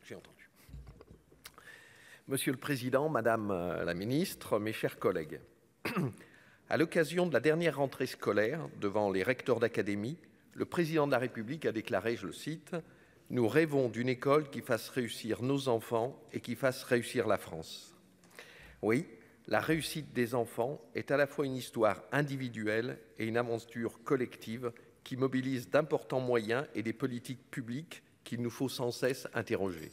J'ai entendu. Monsieur le Président, Madame la Ministre, mes chers collègues, à l'occasion de la dernière rentrée scolaire, devant les recteurs d'académie, le Président de la République a déclaré, je le cite, « Nous rêvons d'une école qui fasse réussir nos enfants et qui fasse réussir la France. » Oui, la réussite des enfants est à la fois une histoire individuelle et une aventure collective qui mobilise d'importants moyens et des politiques publiques qu'il nous faut sans cesse interroger.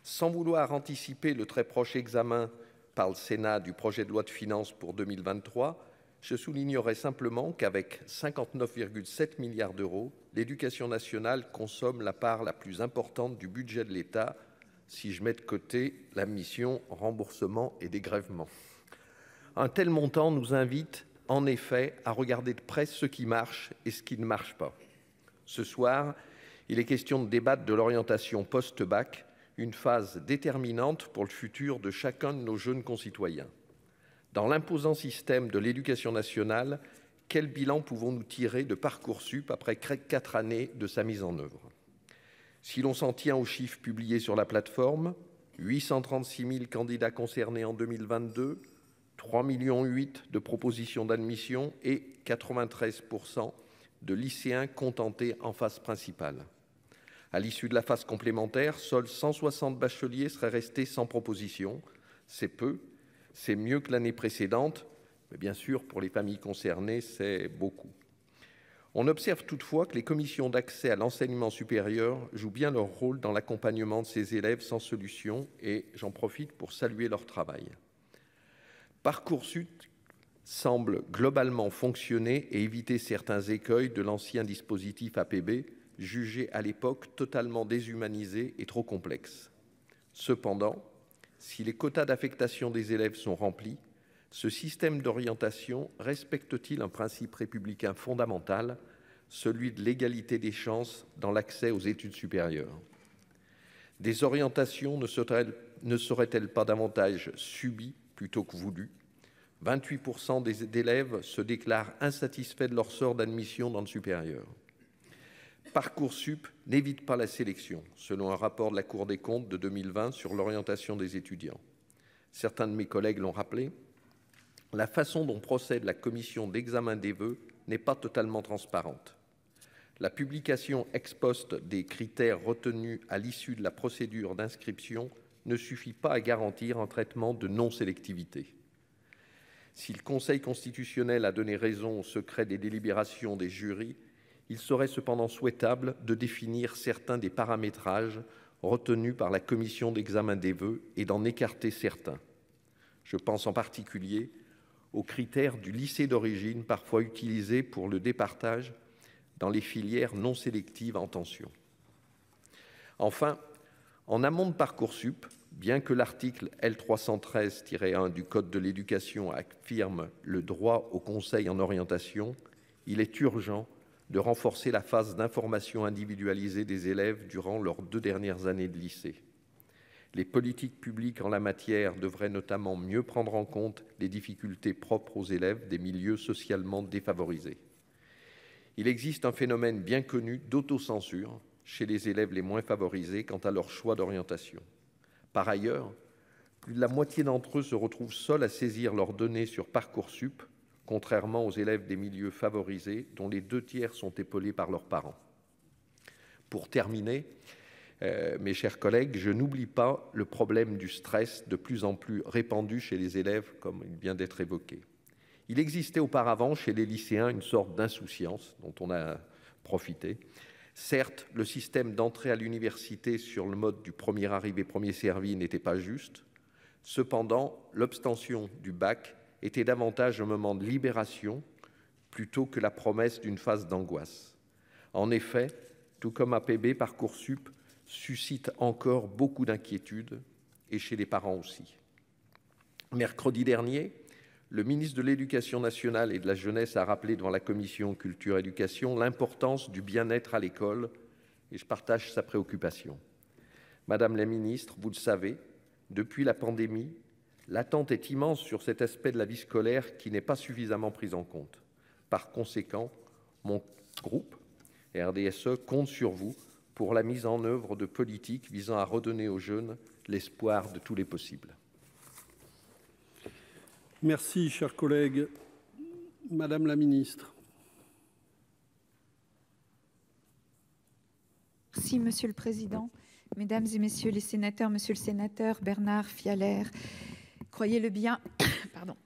Sans vouloir anticiper le très proche examen par le Sénat du projet de loi de finances pour 2023, je soulignerai simplement qu'avec 59,7 milliards d'euros, l'éducation nationale consomme la part la plus importante du budget de l'État, si je mets de côté la mission remboursement et dégrèvement. Un tel montant nous invite en effet à regarder de près ce qui marche et ce qui ne marche pas. Ce soir, il est question de débattre de l'orientation post-bac, une phase déterminante pour le futur de chacun de nos jeunes concitoyens. Dans l'imposant système de l'éducation nationale, quel bilan pouvons-nous tirer de Parcoursup après 4 années de sa mise en œuvre ? Si l'on s'en tient aux chiffres publiés sur la plateforme, 836 000 candidats concernés en 2022, 3,8 millions de propositions d'admission et 93% de lycéens contentés en phase principale. À l'issue de la phase complémentaire, seuls 160 bacheliers seraient restés sans proposition. C'est peu, c'est mieux que l'année précédente, mais bien sûr, pour les familles concernées, c'est beaucoup. On observe toutefois que les commissions d'accès à l'enseignement supérieur jouent bien leur rôle dans l'accompagnement de ces élèves sans solution et j'en profite pour saluer leur travail. Parcoursup semble globalement fonctionner et éviter certains écueils de l'ancien dispositif APB, jugé à l'époque totalement déshumanisé et trop complexe. Cependant, si les quotas d'affectation des élèves sont remplis, ce système d'orientation respecte-t-il un principe républicain fondamental, celui de l'égalité des chances dans l'accès aux études supérieures? Des orientations ne seraient-elles pas davantage subies plutôt que voulues? 28% d'élèves se déclarent insatisfaits de leur sort d'admission dans le supérieur. Parcoursup n'évite pas la sélection, selon un rapport de la Cour des comptes de 2020 sur l'orientation des étudiants. Certains de mes collègues l'ont rappelé, la façon dont procède la commission d'examen des vœux n'est pas totalement transparente. La publication ex post des critères retenus à l'issue de la procédure d'inscription ne suffit pas à garantir un traitement de non-sélectivité. Si le Conseil constitutionnel a donné raison au secret des délibérations des jurys, il serait cependant souhaitable de définir certains des paramétrages retenus par la commission d'examen des vœux et d'en écarter certains. Je pense en particulier aux critères du lycée d'origine, parfois utilisés pour le départage dans les filières non sélectives en tension. Enfin, en amont de Parcoursup, bien que l'article L313-1 du Code de l'éducation affirme le droit au conseil en orientation, il est urgent de renforcer la phase d'information individualisée des élèves durant leurs 2 dernières années de lycée. Les politiques publiques en la matière devraient notamment mieux prendre en compte les difficultés propres aux élèves des milieux socialement défavorisés. Il existe un phénomène bien connu d'autocensure chez les élèves les moins favorisés quant à leur choix d'orientation. Par ailleurs, plus de la moitié d'entre eux se retrouvent seuls à saisir leurs données sur Parcoursup, contrairement aux élèves des milieux favorisés, dont les 2/3 sont épaulés par leurs parents. Pour terminer, mes chers collègues, je n'oublie pas le problème du stress de plus en plus répandu chez les élèves, comme il vient d'être évoqué. Il existait auparavant chez les lycéens une sorte d'insouciance dont on a profité. Certes, le système d'entrée à l'université sur le mode du premier arrivé, premier servi n'était pas juste. Cependant, l'obtention du bac était davantage un moment de libération plutôt que la promesse d'une phase d'angoisse. En effet, tout comme APB, Parcoursup suscite encore beaucoup d'inquiétudes et chez les parents aussi. Mercredi dernier, le ministre de l'Éducation nationale et de la Jeunesse a rappelé devant la commission Culture-Éducation l'importance du bien-être à l'école et je partage sa préoccupation. Madame la ministre, vous le savez, depuis la pandémie, l'attente est immense sur cet aspect de la vie scolaire qui n'est pas suffisamment pris en compte. Par conséquent, mon groupe RDSE compte sur vous pour la mise en œuvre de politiques visant à redonner aux jeunes l'espoir de tous les possibles. Merci, cher collègue. Madame la ministre. Merci, Monsieur le Président. Mesdames et Messieurs les sénateurs, Monsieur le sénateur Bernard Fialaire, croyez-le bien, pardon,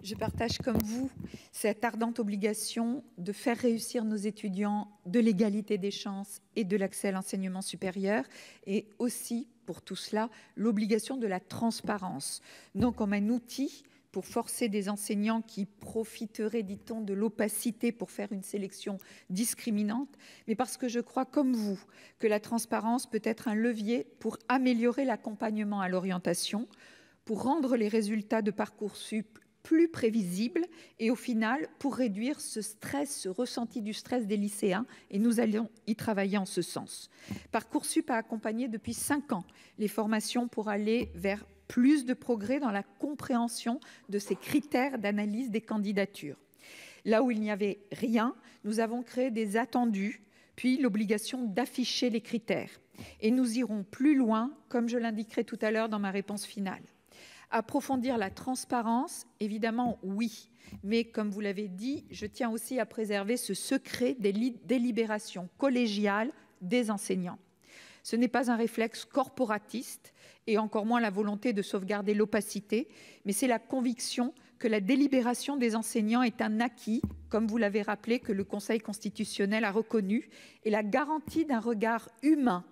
je partage comme vous cette ardente obligation de faire réussir nos étudiants de l'égalité des chances et de l'accès à l'enseignement supérieur, et aussi, pour tout cela, l'obligation de la transparence, non comme un outil pour forcer des enseignants qui profiteraient, dit-on, de l'opacité pour faire une sélection discriminante, mais parce que je crois, comme vous, que la transparence peut être un levier pour améliorer l'accompagnement à l'orientation, pour rendre les résultats de Parcoursup plus prévisibles et au final, pour réduire ce stress, ce ressenti du stress des lycéens, et nous allons y travailler en ce sens. Parcoursup a accompagné depuis 5 ans les formations pour aller vers plus de progrès dans la compréhension de ces critères d'analyse des candidatures. Là où il n'y avait rien, nous avons créé des attendus, puis l'obligation d'afficher les critères. Et nous irons plus loin, comme je l'indiquerai tout à l'heure dans ma réponse finale. Approfondir la transparence, évidemment, oui. Mais comme vous l'avez dit, je tiens aussi à préserver ce secret des délibérations collégiales des enseignants. Ce n'est pas un réflexe corporatiste et encore moins la volonté de sauvegarder l'opacité, mais c'est la conviction que la délibération des enseignants est un acquis, comme vous l'avez rappelé, que le Conseil constitutionnel a reconnu, et la garantie d'un regard humain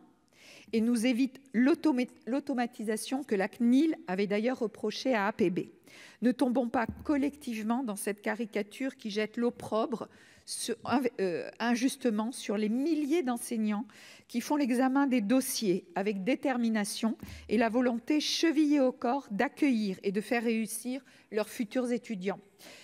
et nous évite l'automatisation que la CNIL avait d'ailleurs reproché à APB. Ne tombons pas collectivement dans cette caricature qui jette l'opprobre injustement sur les milliers d'enseignants qui font l'examen des dossiers avec détermination et la volonté chevillée au corps d'accueillir et de faire réussir leurs futurs étudiants.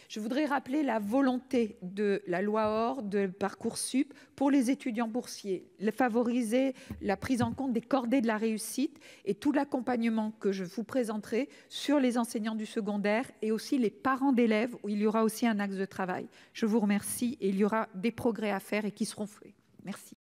Je voudrais rappeler la volonté de la loi OR de Parcoursup pour les étudiants boursiers, favoriser la prise en compte des cordées de la réussite et tout l'accompagnement que je vous présenterai sur les enseignants du secondaire et aussi les parents d'élèves où il y aura aussi un axe de travail. Je vous remercie et il y aura des progrès à faire et qui seront faits. Merci.